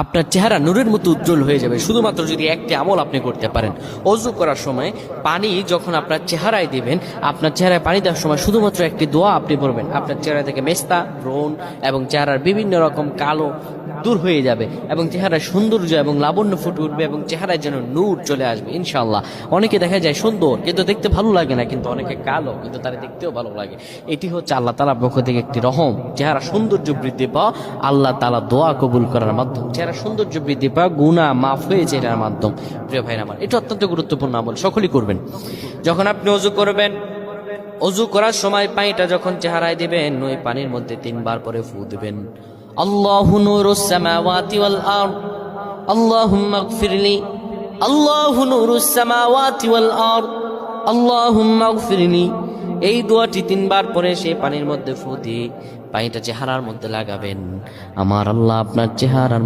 আপনার চেহারা নূরের মতো উজ্জ্বল হয়ে যাবে শুধুমাত্র যদি একটি আমল আপনি করতে পারেন। অজু করার সময় পানি যখন আপনার চেহারায় দিবেন, আপনার চেহারায় পানি দেওয়ার সময় শুধুমাত্র একটি দোয়া আপনি পড়বেন, আপনার চেহারা থেকে মেস্তা, ব্রণ এবং চেহারার বিভিন্ন রকম কালো দূর হয়ে যাবে এবং চেহারার সৌন্দর্য এবং লাবণ্য ফুটে উঠবে এবং চেহারায় যেন নূর চলে আসবে ইনশাআল্লাহ। অনেকে দেখা যায় সুন্দর কিন্তু দেখতে ভালো লাগে না, কিন্তু অনেকে কালো কিন্তু তারা দেখতেও ভালো লাগে। এটি হচ্ছে আল্লাহ তাআলার পক্ষ থেকে একটি রহম। চেহারা সৌন্দর্য বৃদ্ধি পাওয়া আল্লাহ তাআলা দোয়া কবুল করার মাধ্যম, চেহারা সৌন্দর্য বৃদ্ধি পাওয়া গুনাহ মাফ হয়েছে এটার মাধ্যম। প্রিয় ভাইরা আমার, এটা অত্যন্ত গুরুত্বপূর্ণ আমল, সকলেই করবেন। যখন আপনি অজু করবেন, অজু করার সময় পানিটা যখন চেহারায় দিবেন, ওই পানির মধ্যে 3 বার পরে ফু দিবেন। আল্লাহু নূরুস সামাওয়াতি ওয়াল আরদ আল্লাহুম্মা ইগফিরলি, আল্লাহু নূরুস সামাওয়াতি ওয়াল আরদ আল্লাহুম্মা ইগফিরলি। এই দোয়াটি 3 বার পরে সেই পানির মধ্যে ফু দিয়ে পানিটা চেহারার মধ্যে লাগাবেন। আমার আল্লাহ আপনার চেহারার